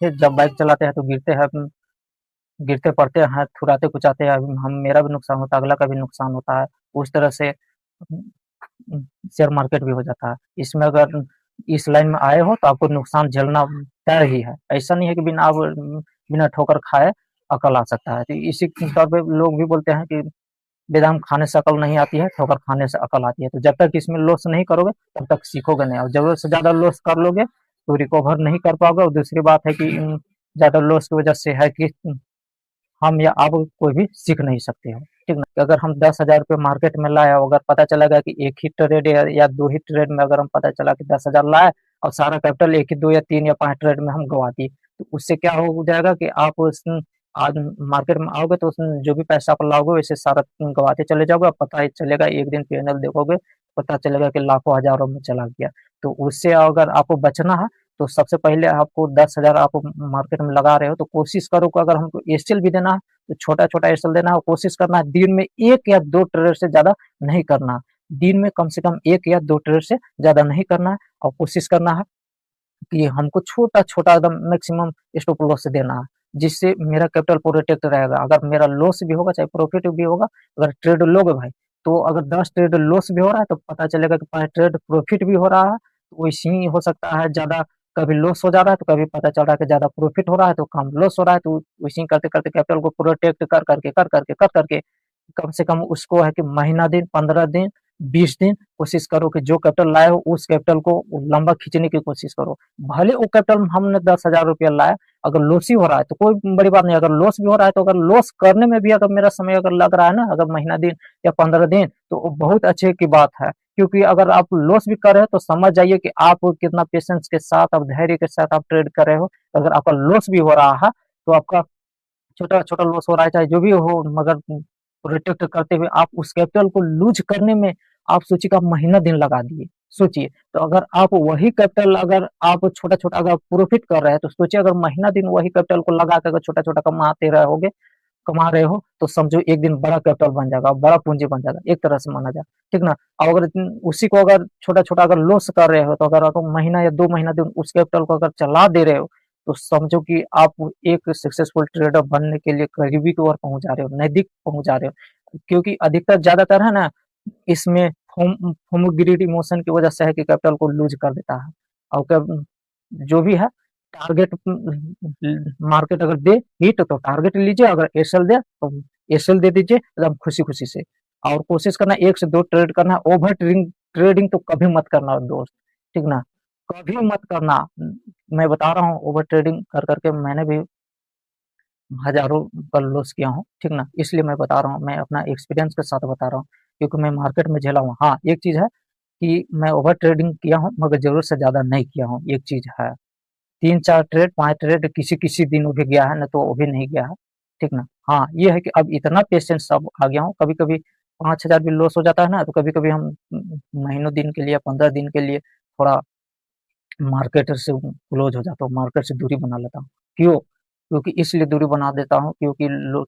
जब बाइक चलाते हैं तो गिरते हैं, गिरते पड़ते हैं, थुराते कुचाते हैं, हम मेरा भी नुकसान होता है, अगला का भी नुकसान होता है। उस तरह से शेयर मार्केट भी हो जाता है। इसमें अगर इस लाइन में आए हो तो आपको नुकसान झेलना तय ही है। ऐसा नहीं है कि बिना ठोकर खाए अकल आ सकता है। तो इसी तौर पे लोग भी बोलते हैं कि बादाम खाने से अकल नहीं आती है, ठोकर खाने से अकल आती है। तो जब तक इसमें लॉस नहीं करोगे तब तक सीखोगे नहीं, और जरूरत से ज्यादा लॉस कर लोगे तो रिकवर नहीं कर पाओगे। और दूसरी बात है कि ज्यादा लॉस की वजह से है कि हम या आप कोई भी सीख नहीं सकते हो, ठीक ना। अगर हम 10,000 रुपये मार्केट में लाए, अगर पता चलेगा कि एक ही ट्रेड या दो ही ट्रेड में अगर हम पता चला कि 10,000 लाए और सारा कैपिटल एक ही, दो या तीन या पांच ट्रेड में हम गवा दिए, तो उससे क्या हो जाएगा कि आप आज मार्केट में आओगे तो उसमें जो भी पैसा आप लाओगे वैसे सारा गवाते चले जाओगे, और पता ही चलेगा, एक दिन पीएनएल देखोगे पता चलेगा कि लाखों हजारों में चला गया। तो उससे अगर आपको बचना है तो सबसे पहले आपको 10,000 आप मार्केट में लगा रहे हो तो कोशिश करो कि अगर हमको एसएल भी देना है तो छोटा छोटा एसएल देना है, कोशिश करना है दिन में एक या दो ट्रेड से ज्यादा नहीं करना। दिन में कम से कम एक या दो ट्रेड से ज्यादा नहीं करना है, और कोशिश करना है कि हमको छोटा छोटा एकदम मैक्सिमम स्टॉप लॉस देना है, जिससे मेरा कैपिटल प्रोटेक्ट रहेगा। अगर मेरा लॉस भी होगा चाहे प्रॉफिट भी होगा, अगर ट्रेड लोगे भाई तो अगर 10 ट्रेड लॉस भी हो रहा है तो पता चलेगा कि 5 ट्रेड प्रॉफिट भी हो रहा है। तो वैसे ही हो सकता है ज्यादा कभी लॉस हो जा रहा है तो कभी पता चल रहा है कि ज्यादा प्रॉफिट हो रहा है तो कम लॉस हो रहा है। तो वैसे ही करते करते कैपिटल को प्रोटेक्ट कर करके कम से कम उसको है कि महीना दिन, 15 दिन, 20 दिन कोशिश करो कि जो कैपिटल लाए हो उस कैपिटल को लंबा खींचने की कोशिश करो। भले वो कैपिटल हमने 10,000 रुपया लाया, अगर लॉस ही हो रहा है तो कोई बड़ी बात नहीं। अगर लॉस भी हो रहा है तो अगर लॉस करने में भी अगर मेरा समय अगर लग रहा है ना, अगर महीना दिन या 15 दिन, तो वो बहुत अच्छे की बात है। क्योंकि अगर आप लॉस भी कर रहे हो तो समझ जाइए कि आप कितना पेशेंस के साथ और धैर्य के साथ आप ट्रेड कर रहे हो। अगर आपका लॉस भी हो रहा है तो आपका छोटा छोटा लॉस हो रहा है चाहे जो भी हो, मगर प्रोटेक्ट करते हुए आप उस कैपिटल को लूज करने में आप सोचिए कि आप महीना दिन लगा दिए। सोचिए, तो अगर आप वही कैपिटल अगर आप छोटा छोटा अगर प्रॉफिट कर रहे हैं तो सोचिए अगर महीना दिन वही कैपिटल को लगा कर छोटा छोटा कमाते रहोगे, कमा रहे हो, तो समझो एक दिन बड़ा कैपिटल बन जाएगा, बड़ा पूंजी बन जाएगा, एक तरह से माना जाए, ठीक ना। और अगर उसी को अगर छोटा छोटा अगर लॉस कर रहे हो तो अगर आप महीना या 2 महीना दिन उस कैपिटल को अगर चला दे रहे हो तो समझो कि आप एक सक्सेसफुल ट्रेडर बनने के लिए करीबी की ओर पहुंच जा रहे हो, नजदीक पहुंच जा रहे हो। क्योंकि अधिकतर ज्यादातर है ना, इसमें होमोग्रीड इमोशन की वजह से है कि कैपिटल को लूज कर देता है। और जो भी है टारगेट मार्केट अगर दे हिट तो टारगेट लीजिए, अगर एसएल दे तो एसएल दे दीजिए एकदम खुशी खुशी से। और कोशिश करना एक से दो ट्रेड करना, ओवर ट्रेडिंग ट्रेडिंग तो कभी मत करना दोस्त, ठीक ना, कभी मत करना। मैं बता रहा हूँ ओवर ट्रेडिंग कर करके मैंने भी हजारों का लॉस किया हूँ, ठीक ना। इसलिए मैं बता रहा हूँ, मैं अपना एक्सपीरियंस के साथ बता रहा हूँ, क्योंकि मैं मार्केट में झेला हूँ। हाँ, एक चीज है कि मैं ओवर ट्रेडिंग किया हूँ मगर जरूरत से ज्यादा नहीं किया हूँ, एक चीज है। 3 4 ट्रेड 5 ट्रेड किसी किसी दिन वो भी गया है, ना तो वो भी नहीं गया है, ठीक ना। हाँ, ये है कि अब इतना पेशेंस अब आ गया हूँ, कभी कभी 5,000 भी लॉस हो जाता है ना, तो कभी कभी हम महीनों दिन के लिए 15 दिन के लिए थोड़ा मार्केट से क्लोज हो जाता हूँ, मार्केट से दूरी बना लेता हूँ। क्यों? क्योंकि इसलिए दूरी बना देता हूँ क्योंकि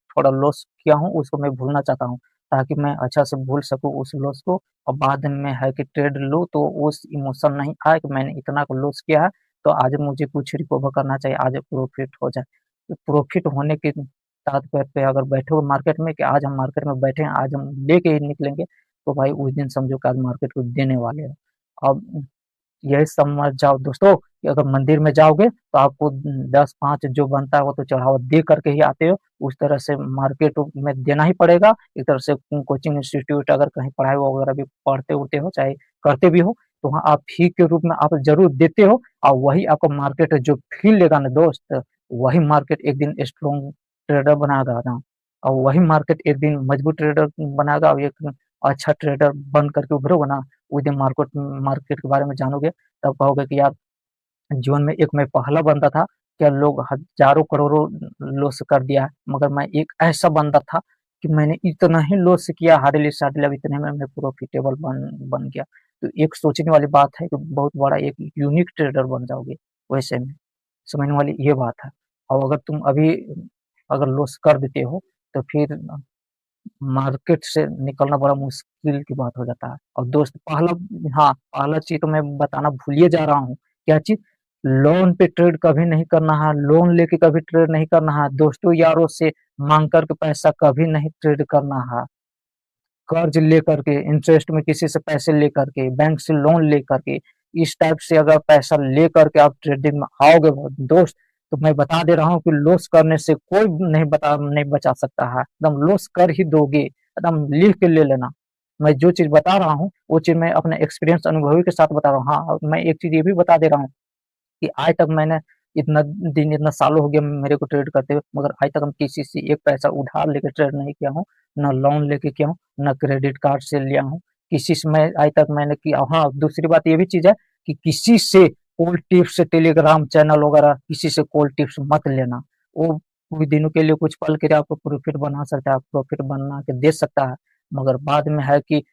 थोड़ा लॉस किया हूँ उसको मैं भूलना चाहता हूँ, ताकि मैं अच्छा से भूल सकूँ उस लॉस को। और बाद में है कि ट्रेड लूँ तो उस इमोशन नहीं आए कि मैंने इतना को लॉस किया है तो आज मुझे कुछ रिकवर करना चाहिए, आज प्रॉफिट हो जाए। तो प्रॉफिट होने के तात्पर्य पे अगर बैठे हो मार्केट में कि आज हम मार्केट में बैठे हैं, आज हम लेके ही निकलेंगे, तो भाई उस दिन समझो कि आज मार्केट को देने वाले हैं। अब यही समझ जाओ दोस्तों कि अगर मंदिर में जाओगे तो आपको 10 5 जो बनता है वो तो चढ़ावा दे करके ही आते हो, उस तरह से मार्केट में देना ही पड़ेगा। एक तरह से कोचिंग इंस्टीट्यूट अगर कहीं पढ़ाई वगैरह भी पढ़ते उड़ते हो चाहे करते भी हो, तो वहाँ आप फी के रूप में आप जरूर देते हो। और वही आपको मार्केट जो फील लेगा ना दोस्त, वही मार्केट एक दिन स्ट्रॉन्ग ट्रेडर बनाएगा ना, और वही मार्केट एक दिन मजबूत ट्रेडर बनाएगा, और एक अच्छा ट्रेडर बन करके उभरोगे ना, उस दिन मार्केट मार्केट के बारे में जानोगे, तब कहोगे कि यार जीवन में एक मैं पहला बंदा था, क्या लोग हजारों करोड़ों लॉस कर दिया है, मगर मैं एक ऐसा बंदा था कि मैंने इतना ही लॉस किया, हार्डली सार्डली अब इतने में मैं प्रॉफिटेबल बन गया। तो एक सोचने वाली बात है कि बहुत बड़ा एक यूनिक ट्रेडर बन जाओगे वैसे में, समझने वाली ये बात है। और अगर तुम अभी अगर लॉस कर देते हो तो फिर मार्केट से निकलना बड़ा मुश्किल की बात हो जाता है। और दोस्त पहला, हाँ, पहला चीज तो मैं बताना भूलिए जा रहा हूँ, क्या चीज? लोन पे ट्रेड कभी नहीं करना है, लोन लेके कभी ट्रेड नहीं करना है, दोस्तों यारों से मांग करके पैसा कभी नहीं ट्रेड करना है। कर्ज लेकर के, इंटरेस्ट में किसी से पैसे लेकर के, बैंक से लोन लेकर के, इस टाइप से अगर पैसा लेकर के आप ट्रेडिंग में आओगे दोस्त, तो मैं बता दे रहा हूँ कि लॉस करने से कोई नहीं बचा सकता है। एकदम लॉस कर ही दोगे, एकदम लिख के ले लेना। मैं जो चीज बता रहा हूँ वो चीज मैं अपने एक्सपीरियंस अनुभवी के साथ बता रहा हूँ। हाँ, मैं एक चीज ये भी बता दे रहा हूँ कि आज तक मैंने इतना दिन, इतना सालों हो गया मेरे को ट्रेड करते हुए, मगर आज तक हम किसी से एक पैसा उधार लेके ट्रेड नहीं किया हूँ, ना लोन लेके किया हूँ, ना क्रेडिट कार्ड से लिया हूँ। किसी से मैं आज तक मैंने किया। हाँ, दूसरी बात ये भी चीज है कि किसी से कोई टिप्स, टेलीग्राम चैनल वगैरह किसी से कोई टिप्स मत लेना। वो कुछ दिनों के लिए, कुछ पल के लिए आपको प्रॉफिट बना सकता है, प्रॉफिट बना के दे सकता है, मगर बाद में है कि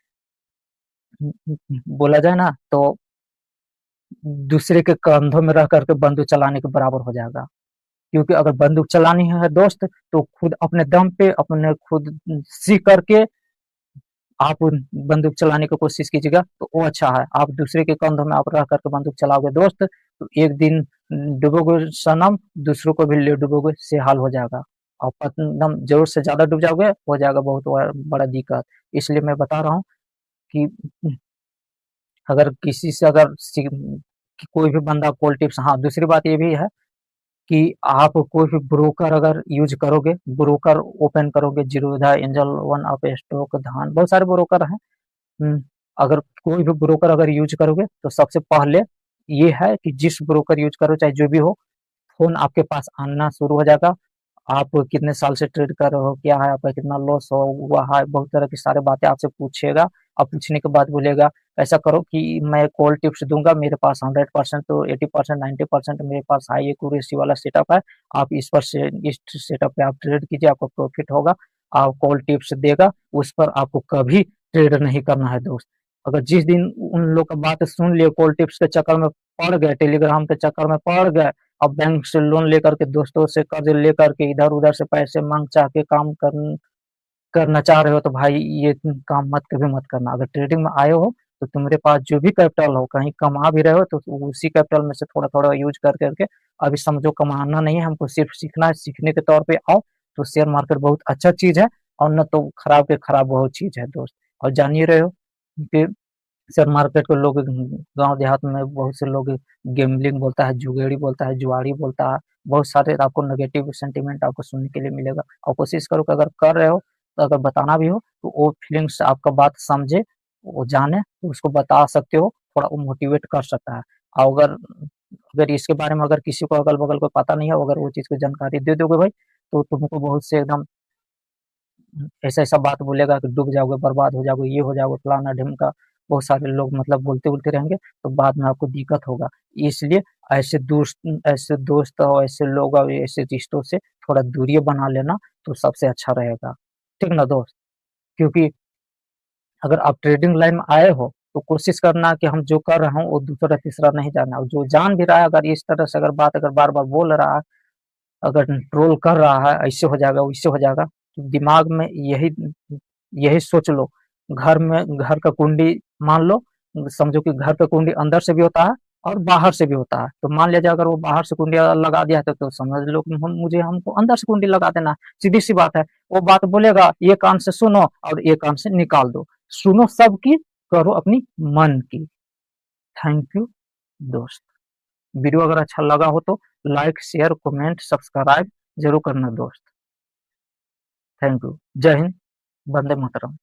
बोला जाए ना तो दूसरे के कंधों में रह करके बंदूक चलाने के बराबर हो जाएगा। क्योंकि अगर बंदूक चलानी है दोस्त, तो खुद अपने दम पे, अपने खुद सीख करके आप बंदूक चलाने की कोशिश कीजिएगा, तो वो अच्छा है। आप दूसरे के कंधों में आप रह करके बंदूक चलाओगे दोस्त, तो एक दिन डूबोगे सनम, दूसरों को भी ले डूबोगे से हाल हो जाएगा। और एकदम जरूर से ज्यादा डूब जाओगे, हो जाएगा बहुत बड़ा दिक्कत। इसलिए मैं बता रहा हूँ कि अगर किसी से अगर कि कोई भी बंदा कॉल टिप्स। हाँ, दूसरी बात ये भी है कि आप कोई भी ब्रोकर अगर यूज करोगे, ब्रोकर ओपन करोगे, Zerodha, angel one, up stock, धान, बहुत सारे ब्रोकर हैं। अगर कोई भी ब्रोकर अगर यूज करोगे, तो सबसे पहले ये है कि जिस ब्रोकर यूज करो चाहे जो भी हो, फोन आपके पास आना शुरू हो जाएगा। आप कितने साल से ट्रेड कर रहे हो, क्या है आपका, कितना लॉस हो हुआ है, बहुत तरह की सारी बातें आपसे पूछेगा। अब पूछने के बाद बोलेगा ऐसा करो कि मैं कॉल टिप्स दूंगा, मेरे पास 100% तो 80%, 90% मेरे पास हाई एक्यूरेसी वाला सेटअप है। आप इस पर से इस सेटअप पे आप ट्रेड कीजिए, आपको प्रॉफिट होगा। आप कॉल टिप्स देगा, उस पर आपको कभी ट्रेड नहीं करना है दोस्त। अगर जिस दिन उन लोग का बात सुन लिए, कॉल टिप्स के चक्कर में पड़ गए, टेलीग्राम के चक्कर में पड़ गए, अब बैंक से लोन लेकर के, दोस्तों से कर्ज लेकर के, इधर उधर से पैसे मांग चाह के काम करना चाह रहे हो, तो भाई ये काम मत कभी मत करना। अगर ट्रेडिंग में आए हो, तो तुम्हारे पास जो भी कैपिटल हो, कहीं कमा भी रहे हो, तो उसी कैपिटल में से थोड़ा थोड़ा यूज कर करके, अभी समझो कमाना नहीं है हमको, सिर्फ सीखना है, सीखने के तौर पे आओ। तो शेयर मार्केट बहुत अच्छा चीज है, और न तो खराब के खराब बहुत चीज है दोस्त। और जान ही रहे हो कि शेयर मार्केट को लोग गांव देहात में बहुत से लोग गेमलिंग बोलता है, जुगेड़ी बोलता है, जुआरी बोलता है। बहुत सारे आपको नेगेटिव सेंटीमेंट आपको सुनने के लिए मिलेगा। और कोशिश करो कि अगर कर रहे हो, तो अगर बताना भी हो, तो वो फीलिंग्स आपका बात समझे, वो जाने, तो उसको बता सकते हो, थोड़ा वो मोटिवेट कर सकता है। और अगर अगर इसके बारे में अगर किसी को अगल बगल को पता नहीं है, अगर वो चीज़ की जानकारी दे दोगे भाई, तो तुमको बहुत से एकदम ऐसा ऐसा बात बोलेगा कि डूब जाओगे, बर्बाद हो जाओगे, ये हो जाओगे, फलाना ढिमका, बहुत सारे लोग मतलब बोलते बोलते रहेंगे, तो बाद में आपको दिक्कत होगा। इसलिए ऐसे दोस्त और ऐसे लोग और ऐसे रिश्तों से थोड़ा दूरी बना लेना, तो सबसे अच्छा रहेगा। ठीक ना दोस्त? क्योंकि अगर आप ट्रेडिंग लाइन में आए हो, तो कोशिश करना कि हम जो कर रहे हो वो दूसरा तीसरा नहीं जानना। और जो जान भी रहा है, अगर इस तरह से अगर बात अगर बार बार बोल रहा है, अगर ट्रोल कर रहा है, ऐसे हो जाएगा, वैसे हो जाएगा, तो दिमाग में यही यही सोच लो। घर का कुंडी मान लो, समझो कि घर का कुंडी अंदर से भी होता है और बाहर से भी होता है। तो मान लीजिए अगर वो बाहर से कुंडी लगा दिया है, तो समझ लो कि हमको अंदर से कुंडी लगा देना है। सीधी सी बात है। वो बात बोलेगा, ये कान से सुनो और ये कान से निकाल दो। सुनो सबकी, करो अपनी मन की। थैंक यू दोस्त। वीडियो अगर अच्छा लगा हो, तो लाइक, शेयर, कमेंट, सब्सक्राइब जरूर करना दोस्त। Thank you. जय हिंद। वंदे मातरम।